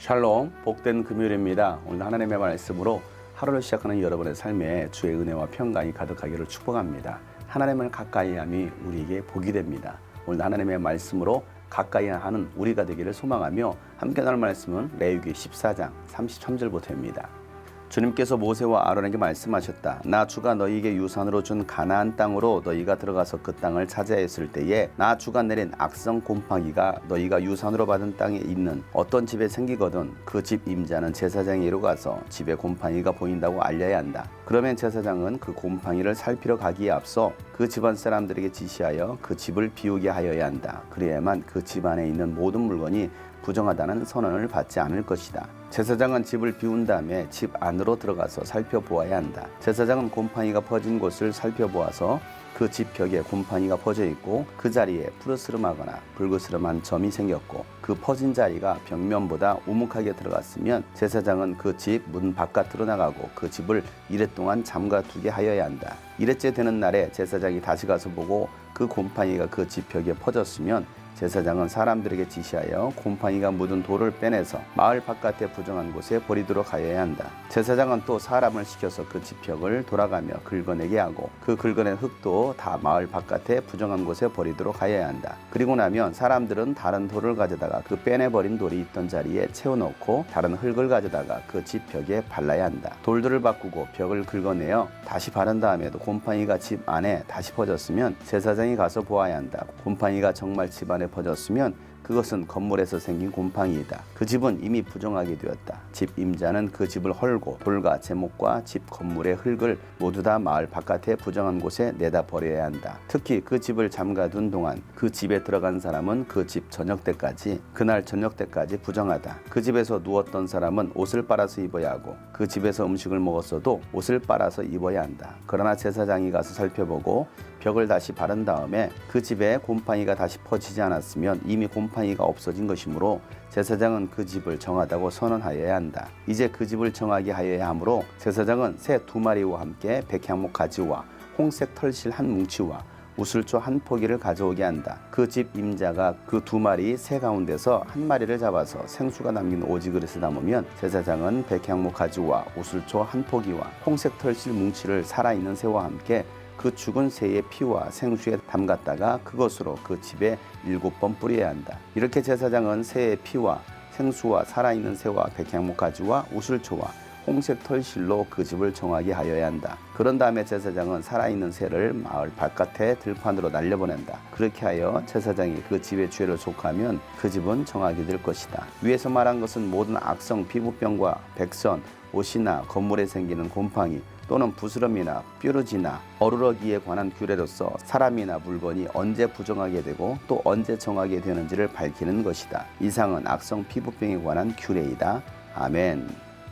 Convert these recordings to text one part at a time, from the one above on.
샬롬, 복된 금요일입니다. 오늘 하나님의 말씀으로 하루를 시작하는 여러분의 삶에 주의 은혜와 평강이 가득하기를 축복합니다. 하나님을 가까이함이 우리에게 복이 됩니다. 오늘 하나님의 말씀으로 가까이하는 우리가 되기를 소망하며 함께 나눌 말씀은 레위기 14장 33절부터입니다. 주님께서 모세와 아론에게 말씀하셨다. 나 주가 너희에게 유산으로 준 가나안 땅으로 너희가 들어가서 그 땅을 차지하였을 때에 나 주가 내린 악성 곰팡이가 너희가 유산으로 받은 땅에 있는 어떤 집에 생기거든 그 집 임자는 제사장이 이로 가서 집에 곰팡이가 보인다고 알려야 한다. 그러면 제사장은 그 곰팡이를 살피러 가기에 앞서 그 집안 사람들에게 지시하여 그 집을 비우게 하여야 한다. 그래야만 그 집안에 있는 모든 물건이 부정하다는 선언을 받지 않을 것이다. 제사장은 집을 비운 다음에 집 안으로 들어가서 살펴보아야 한다. 제사장은 곰팡이가 퍼진 곳을 살펴보아서 그 집 벽에 곰팡이가 퍼져 있고 그 자리에 푸르스름하거나 붉으스름한 점이 생겼고 그 퍼진 자리가 벽면보다 우묵하게 들어갔으면 제사장은 그 집 문 바깥으로 나가고 그 집을 이레 동안 잠가두게 하여야 한다. 이레째 되는 날에 제사장이 다시 가서 보고 그 곰팡이가 그 집 벽에 퍼졌으면 제사장은 사람들에게 지시하여 곰팡이가 묻은 돌을 빼내서 마을 바깥에 부정한 곳에 버리도록 하여야 한다. 제사장은 또 사람을 시켜서 그 집벽을 돌아가며 긁어내게 하고 그 긁어낸 흙도 다 마을 바깥에 부정한 곳에 버리도록 하여야 한다. 그리고 나면 사람들은 다른 돌을 가져다가 그 빼내버린 돌이 있던 자리에 채워놓고 다른 흙을 가져다가 그 집벽에 발라야 한다. 돌들을 바꾸고 벽을 긁어내어 다시 바른 다음에도 곰팡이가 집 안에 다시 퍼졌으면 제사장이 가서 보아야 한다. 곰팡이가 정말 집 안에 퍼졌으면 그것은 건물에서 생긴 곰팡이이다. 그 집은 이미 부정하게 되었다. 집 임자는 그 집을 헐고 돌과 제목과 집 건물의 흙을 모두 다 마을 바깥에 부정한 곳에 내다 버려야 한다. 특히 그 집을 잠가둔 동안 그 집에 들어간 사람은 그 집 저녁 때까지 그날 저녁 때까지 부정하다. 그 집에서 누웠던 사람은 옷을 빨아서 입어야 하고 그 집에서 음식을 먹었어도 옷을 빨아서 입어야 한다. 그러나 제사장이 가서 살펴보고 벽을 다시 바른 다음에 그 집에 곰팡이가 다시 퍼지지 않았으면 이미 곰팡이가 없어진 것이므로 제사장은 그 집을 정하다고 선언하여야 한다. 이제 그 집을 정하게 하여야 하므로 제사장은 새 2마리와 함께 백향목 가지와 홍색 털실 한 뭉치와 우슬초 한 포기를 가져오게 한다. 그 집 임자가 그 2마리 새 가운데서 한 마리를 잡아서 생수가 담긴 오지 그릇에 담으면 제사장은 백향목 가지와 우슬초 한 포기와 홍색 털실 뭉치를 살아있는 새와 함께 그 죽은 새의 피와 생수에 담갔다가 그것으로 그 집에 7번 뿌려야 한다. 이렇게 제사장은 새의 피와 생수와 살아있는 새와 백향목 가지와 우슬초와 홍색 털실로 그 집을 정하게 하여야 한다. 그런 다음에 제사장은 살아있는 새를 마을 바깥에 들판으로 날려보낸다. 그렇게 하여 제사장이 그 집의 죄를 족하면 그 집은 정하게 될 것이다. 위에서 말한 것은 모든 악성 피부병과 백선, 옷이나 건물에 생기는 곰팡이 또는 부스럼이나 뾰루지나 어루러기에 관한 규례로서 사람이나 물건이 언제 부정하게 되고 또 언제 정하게 되는지를 밝히는 것이다. 이상은 악성 피부병에 관한 규례이다. 아멘.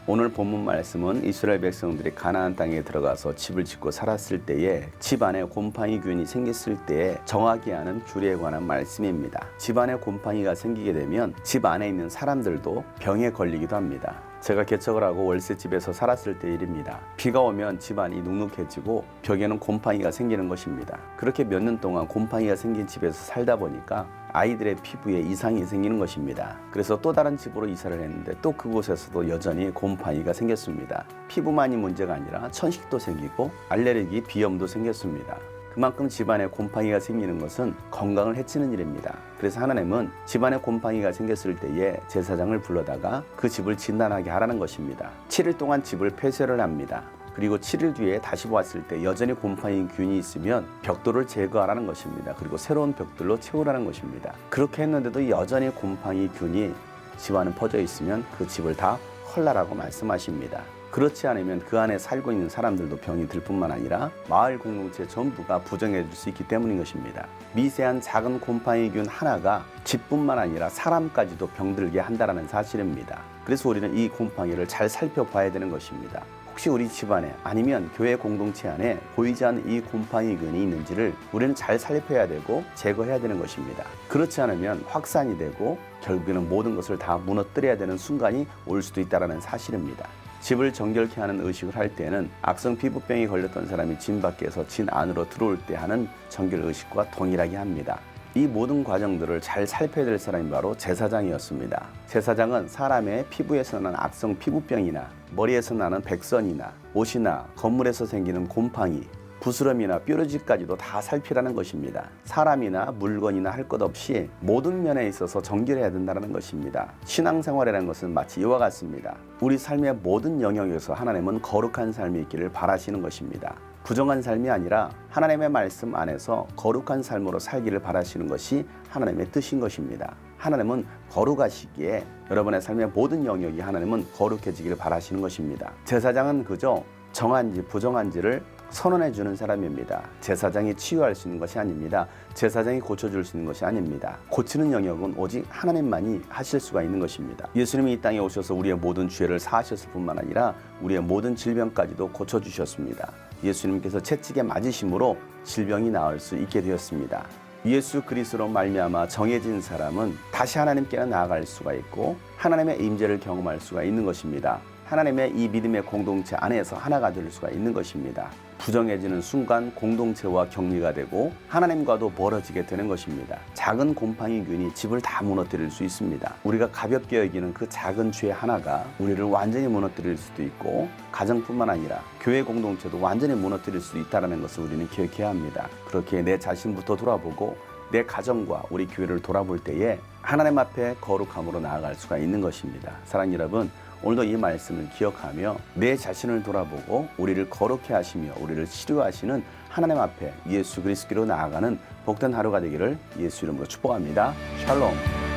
오늘 본문 말씀은 이스라엘 백성들이 가나안 땅에 들어가서 집을 짓고 살았을 때에 집 안에 곰팡이균이 생겼을 때에 정하게 하는 규례에 관한 말씀입니다. 집 안에 곰팡이가 생기게 되면 집 안에 있는 사람들도 병에 걸리기도 합니다. 제가 개척을 하고 월세집에서 살았을 때 일입니다. 비가 오면 집안이 눅눅해지고 벽에는 곰팡이가 생기는 것입니다. 그렇게 몇 년 동안 곰팡이가 생긴 집에서 살다 보니까 아이들의 피부에 이상이 생기는 것입니다. 그래서 또 다른 집으로 이사를 했는데 또 그곳에서도 여전히 곰팡이가 생겼습니다. 피부만이 문제가 아니라 천식도 생기고 알레르기, 비염도 생겼습니다. 그만큼 집안에 곰팡이가 생기는 것은 건강을 해치는 일입니다. 그래서 하나님은 집안에 곰팡이가 생겼을 때에 제사장을 불러다가 그 집을 진단하게 하라는 것입니다. 7일 동안 집을 폐쇄를 합니다. 그리고 7일 뒤에 다시 왔을 때 여전히 곰팡이 균이 있으면 벽돌을 제거하라는 것입니다. 그리고 새로운 벽돌로 채우라는 것입니다. 그렇게 했는데도 여전히 곰팡이 균이 집안에 퍼져 있으면 그 집을 다 헐라라고 말씀하십니다. 그렇지 않으면 그 안에 살고 있는 사람들도 병이 들 뿐만 아니라 마을 공동체 전부가 부정해질 수 있기 때문인 것입니다. 미세한 작은 곰팡이균 하나가 집뿐만 아니라 사람까지도 병들게 한다는 사실입니다. 그래서 우리는 이 곰팡이를 잘 살펴봐야 되는 것입니다. 혹시 우리 집안에 아니면 교회 공동체 안에 보이지 않는 이 곰팡이균이 있는지를 우리는 잘 살펴야 되고 제거해야 되는 것입니다. 그렇지 않으면 확산이 되고 결국에는 모든 것을 다 무너뜨려야 되는 순간이 올 수도 있다는 사실입니다. 집을 정결케 하는 의식을 할 때는 악성 피부병이 걸렸던 사람이 진 밖에서 진 안으로 들어올 때 하는 정결 의식과 동일하게 합니다. 이 모든 과정들을 잘 살펴야 될 사람이 바로 제사장이었습니다. 제사장은 사람의 피부에서 나는 악성 피부병이나 머리에서 나는 백선이나 옷이나 건물에서 생기는 곰팡이, 부스럼이나 뾰루지까지도 다 살피라는 것입니다. 사람이나 물건이나 할 것 없이 모든 면에 있어서 정결해야 된다는 것입니다. 신앙생활이라는 것은 마치 이와 같습니다. 우리 삶의 모든 영역에서 하나님은 거룩한 삶이 있기를 바라시는 것입니다. 부정한 삶이 아니라 하나님의 말씀 안에서 거룩한 삶으로 살기를 바라시는 것이 하나님의 뜻인 것입니다. 하나님은 거룩하시기에 여러분의 삶의 모든 영역이 하나님은 거룩해지기를 바라시는 것입니다. 제사장은 그저 정한지 부정한지를 선언해 주는 사람입니다. 제사장이 치유할 수 있는 것이 아닙니다. 제사장이 고쳐줄 수 있는 것이 아닙니다. 고치는 영역은 오직 하나님만이 하실 수가 있는 것입니다. 예수님이 이 땅에 오셔서 우리의 모든 죄를 사하셨을 뿐만 아니라 우리의 모든 질병까지도 고쳐주셨습니다. 예수님께서 채찍에 맞으심으로 질병이 나을 수 있게 되었습니다. 예수 그리스도로 말미암아 정해진 사람은 다시 하나님께로 나아갈 수가 있고 하나님의 임재를 경험할 수가 있는 것입니다. 하나님의 이 믿음의 공동체 안에서 하나가 될 수가 있는 것입니다. 부정해지는 순간 공동체와 격리가 되고 하나님과도 멀어지게 되는 것입니다. 작은 곰팡이균이 집을 다 무너뜨릴 수 있습니다. 우리가 가볍게 여기는 그 작은 죄 하나가 우리를 완전히 무너뜨릴 수도 있고 가정뿐만 아니라 교회 공동체도 완전히 무너뜨릴 수도 있다는 것을 우리는 기억해야 합니다. 그렇게 내 자신부터 돌아보고 내 가정과 우리 교회를 돌아볼 때에 하나님 앞에 거룩함으로 나아갈 수가 있는 것입니다. 사랑하는 여러분, 오늘도 이 말씀을 기억하며 내 자신을 돌아보고 우리를 거룩해 하시며 우리를 치료하시는 하나님 앞에 예수 그리스도로 나아가는 복된 하루가 되기를 예수 이름으로 축복합니다. 샬롬.